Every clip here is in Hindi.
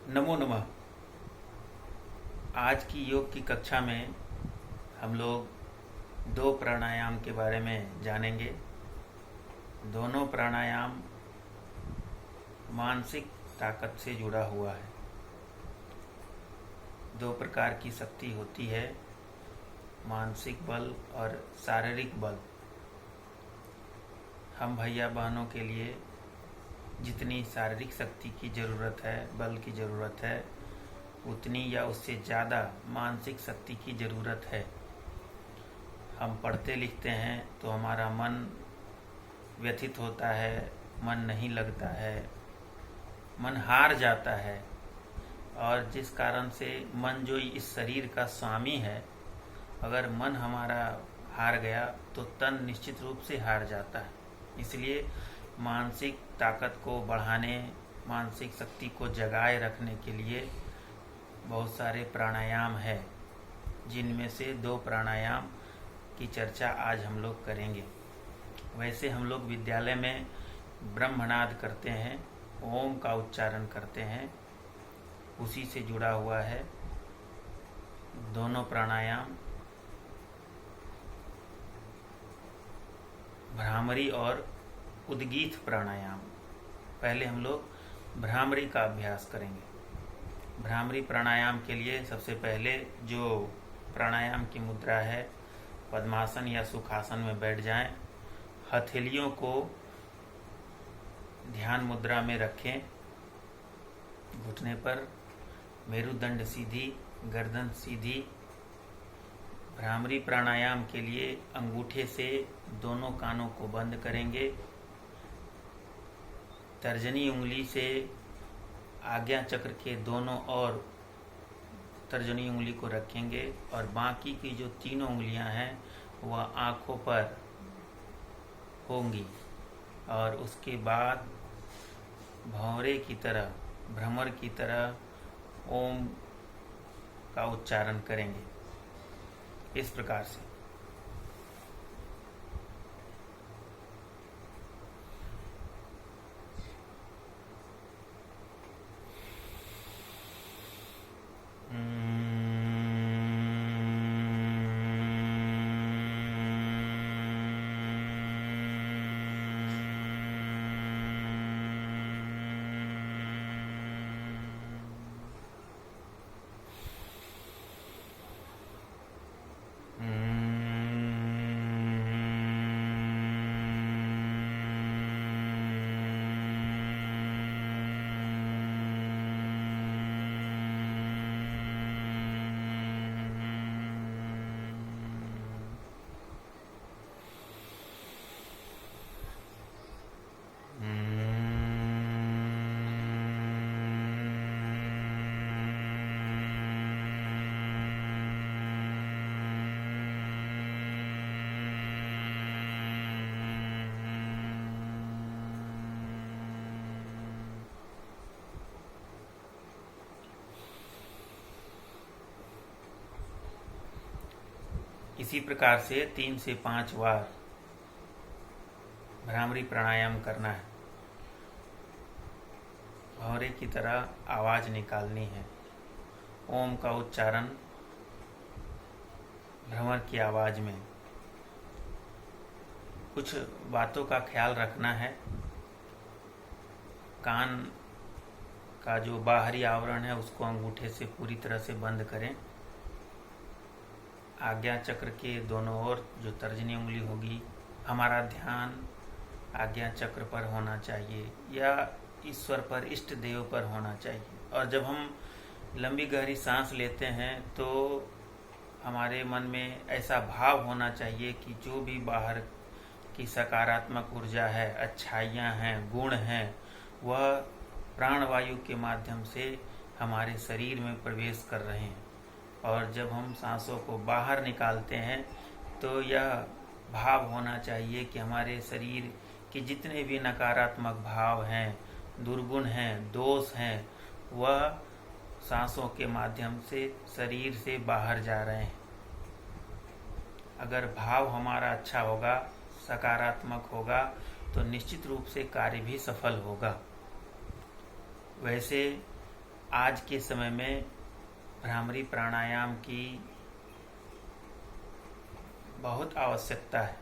नमो नमः। आज की योग की कक्षा में हम लोग दो प्राणायाम के बारे में जानेंगे। दोनों प्राणायाम मानसिक ताकत से जुड़ा हुआ है। दो प्रकार की शक्ति होती है, मानसिक बल और शारीरिक बल। हम भैया बहनों के लिए जितनी शारीरिक शक्ति की ज़रूरत है, बल की ज़रूरत है, उतनी या उससे ज़्यादा मानसिक शक्ति की ज़रूरत है। हम पढ़ते लिखते हैं तो हमारा मन व्यथित होता है, मन नहीं लगता है, मन हार जाता है। और जिस कारण से मन जो इस शरीर का स्वामी है, अगर मन हमारा हार गया तो तन निश्चित रूप से हार जाता है। इसलिए मानसिक ताकत को बढ़ाने, मानसिक शक्ति को जगाए रखने के लिए बहुत सारे प्राणायाम है, जिनमें से दो प्राणायाम की चर्चा आज हम लोग करेंगे। वैसे हम लोग विद्यालय में ब्रह्मनाद करते हैं, ओम का उच्चारण करते हैं, उसी से जुड़ा हुआ है दोनों प्राणायाम, भ्रामरी और उद्गीत प्राणायाम। पहले हम लोग भ्रामरी का अभ्यास करेंगे। भ्रामरी प्राणायाम के लिए सबसे पहले जो प्राणायाम की मुद्रा है, पद्मासन या सुखासन में बैठ जाएं। हथेलियों को ध्यान मुद्रा में रखें, घुटने पर, मेरुदंड सीधी, गर्दन सीधी। भ्रामरी प्राणायाम के लिए अंगूठे से दोनों कानों को बंद करेंगे, तर्जनी उंगली से आज्ञा चक्र के दोनों ओर तर्जनी उंगली को रखेंगे और बाकी की जो तीनों उंगलियां हैं वह आँखों पर होंगी। और उसके बाद भंवरे की तरह, भ्रमर की तरह ओम का उच्चारण करेंगे इस प्रकार से। इसी प्रकार से 3 से 5 बार भ्रामरी प्राणायाम करना है। भंवरे की तरह आवाज निकालनी है। ओम का उच्चारण भ्रमर की आवाज में। कुछ बातों का ख्याल रखना है। कान का जो बाहरी आवरण है उसको अंगूठे से पूरी तरह से बंद करें। आज्ञा चक्र के दोनों ओर जो तर्जनी उंगली होगी, हमारा ध्यान आज्ञा चक्र पर होना चाहिए या ईश्वर पर, इष्ट देव पर होना चाहिए। और जब हम लंबी गहरी सांस लेते हैं तो हमारे मन में ऐसा भाव होना चाहिए कि जो भी बाहर की सकारात्मक ऊर्जा है, अच्छाइयाँ हैं, गुण हैं, वह प्राणवायु के माध्यम से हमारे शरीर में प्रवेश कर रहे हैं। और जब हम सांसों को बाहर निकालते हैं तो यह भाव होना चाहिए कि हमारे शरीर के जितने भी नकारात्मक भाव हैं, दुर्गुण हैं, दोष हैं, वह सांसों के माध्यम से शरीर से बाहर जा रहे हैं। अगर भाव हमारा अच्छा होगा, सकारात्मक होगा, तो निश्चित रूप से कार्य भी सफल होगा। वैसे आज के समय में भ्रामरी प्राणायाम की बहुत आवश्यकता है।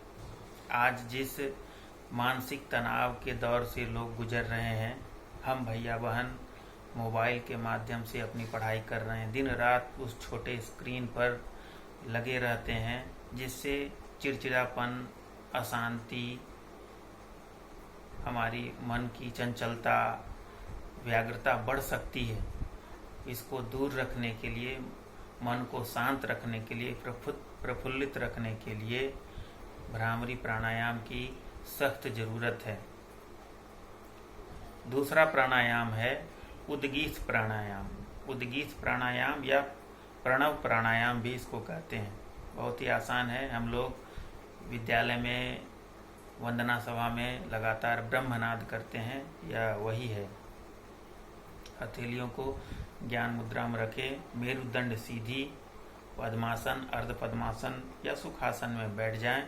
आज जिस मानसिक तनाव के दौर से लोग गुजर रहे हैं, हम भैया बहन मोबाइल के माध्यम से अपनी पढ़ाई कर रहे हैं, दिन रात उस छोटे स्क्रीन पर लगे रहते हैं, जिससे चिड़चिड़ापन, अशांति, हमारी मन की चंचलता, व्याग्रता बढ़ सकती है। इसको दूर रखने के लिए, मन को शांत रखने के लिए, प्रफुल्लित रखने के लिए भ्रामरी प्राणायाम की सख्त जरूरत है। दूसरा प्राणायाम है उद्गीत प्राणायाम। उद्गीत प्राणायाम या प्रणव प्राणायाम भी इसको कहते हैं। बहुत ही आसान है। हम लोग विद्यालय में वंदना सभा में लगातार ब्रह्मनाद करते हैं, या वही है। हथेलियों को ज्ञान मुद्रा में रखें, मेरुदंड सीधी, पद्मासन, अर्ध पद्मासन या सुखासन में बैठ जाएं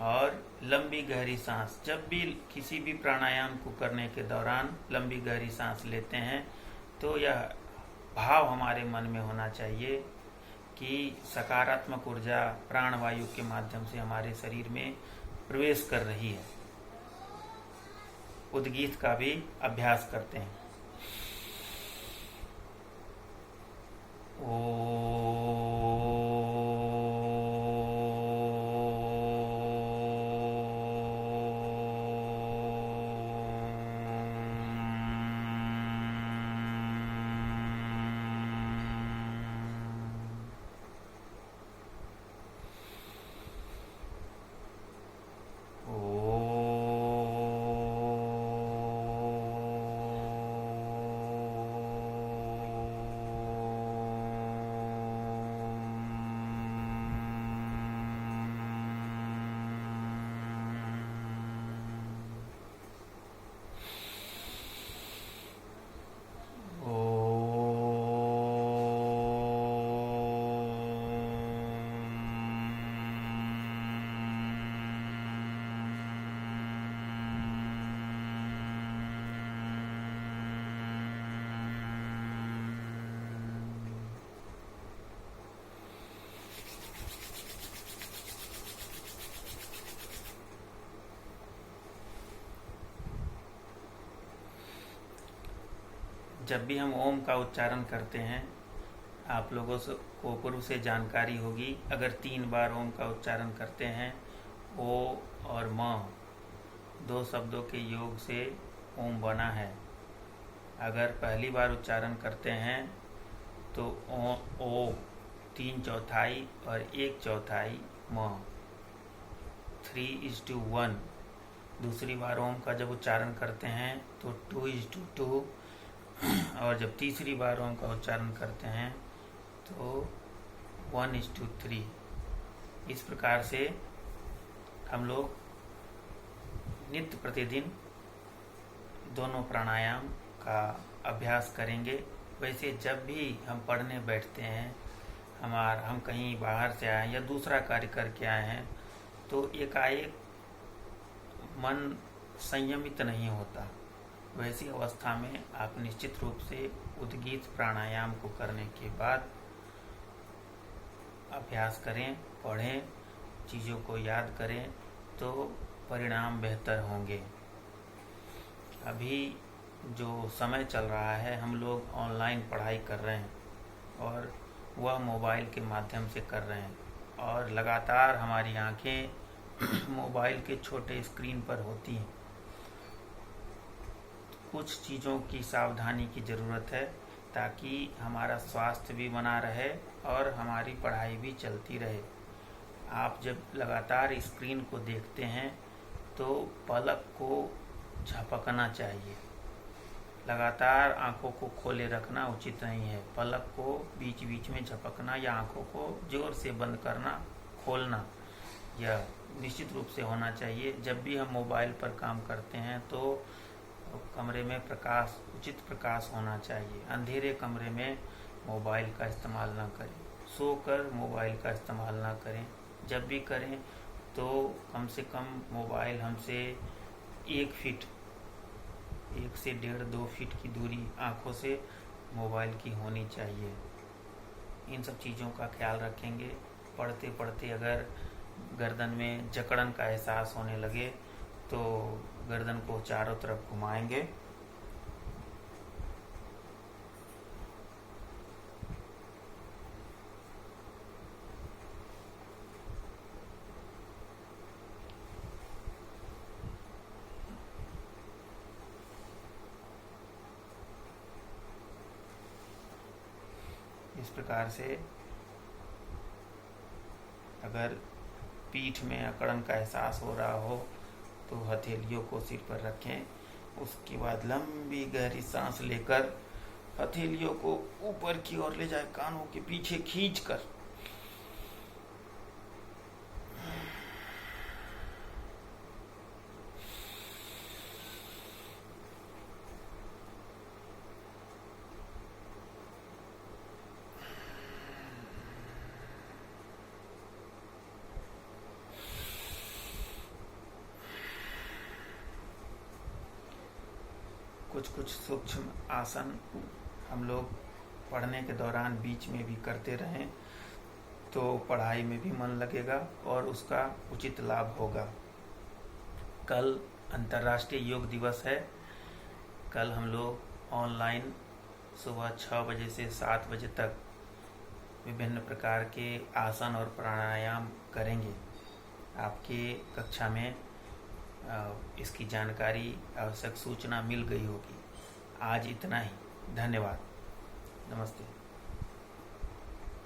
और लंबी गहरी सांस, जब भी किसी भी प्राणायाम को करने के दौरान लंबी गहरी सांस लेते हैं तो यह भाव हमारे मन में होना चाहिए कि सकारात्मक ऊर्जा प्राणवायु के माध्यम से हमारे शरीर में प्रवेश कर रही है। उद्गीत का भी अभ्यास करते हैं। जब भी हम ओम का उच्चारण करते हैं, आप लोगों को पूर्व से जानकारी होगी, अगर 3 बार ओम का उच्चारण करते हैं, ओ और म 2 शब्दों के योग से ओम बना है। अगर पहली बार उच्चारण करते हैं तो ओ 3/4 और 1/4 म 3:1। दूसरी बार ओम का जब उच्चारण करते हैं तो 2:2 और जब तीसरी बार ओम का उच्चारण करते हैं तो 1:3। इस प्रकार से हम लोग नित्य प्रतिदिन दोनों प्राणायाम का अभ्यास करेंगे। वैसे जब भी हम पढ़ने बैठते हैं, हम कहीं बाहर से आए या दूसरा कार्य करके आए हैं, तो एकाएक मन संयमित नहीं होता। वैसी अवस्था में आप निश्चित रूप से उद्गीत प्राणायाम को करने के बाद अभ्यास करें, पढ़ें, चीज़ों को याद करें तो परिणाम बेहतर होंगे। अभी जो समय चल रहा है, हम लोग ऑनलाइन पढ़ाई कर रहे हैं और वह मोबाइल के माध्यम से कर रहे हैं, और लगातार हमारी आंखें मोबाइल के छोटे स्क्रीन पर होती हैं। कुछ चीज़ों की सावधानी की ज़रूरत है ताकि हमारा स्वास्थ्य भी बना रहे और हमारी पढ़ाई भी चलती रहे। आप जब लगातार स्क्रीन को देखते हैं तो पलक को झपकना चाहिए। लगातार आंखों को खोले रखना उचित नहीं है। पलक को बीच बीच में झपकना या आंखों को जोर से बंद करना, खोलना, यह निश्चित रूप से होना चाहिए। जब भी हम मोबाइल पर काम करते हैं तो कमरे में उचित प्रकाश होना चाहिए। अंधेरे कमरे में मोबाइल का इस्तेमाल न करें। सोकर मोबाइल का इस्तेमाल न करें। जब भी करें तो कम से कम मोबाइल हमसे 1 फीट, 1 से 1.5-2 फीट की दूरी आंखों से मोबाइल की होनी चाहिए। इन सब चीज़ों का ख्याल रखेंगे। पढ़ते पढ़ते अगर गर्दन में जकड़न का एहसास होने लगे तो गर्दन को चारों तरफ घुमाएंगे। इस प्रकार से अगर पीठ में अकड़न का एहसास हो रहा हो तो हथेलियों को सिर पर रखें। उसके बाद लंबी गहरी सांस लेकर हथेलियों को ऊपर की ओर ले जाए, कानों के पीछे खींचकर। कुछ कुछ सूक्ष्म आसन हम लोग पढ़ने के दौरान बीच में भी करते रहें तो पढ़ाई में भी मन लगेगा और उसका उचित लाभ होगा। कल अंतर्राष्ट्रीय योग दिवस है। कल हम लोग ऑनलाइन सुबह 6 बजे से 7 बजे तक विभिन्न प्रकार के आसन और प्राणायाम करेंगे। आपके कक्षा में इसकी जानकारी, आवश्यक सूचना मिल गई होगी। आज इतना ही। धन्यवाद। नमस्ते।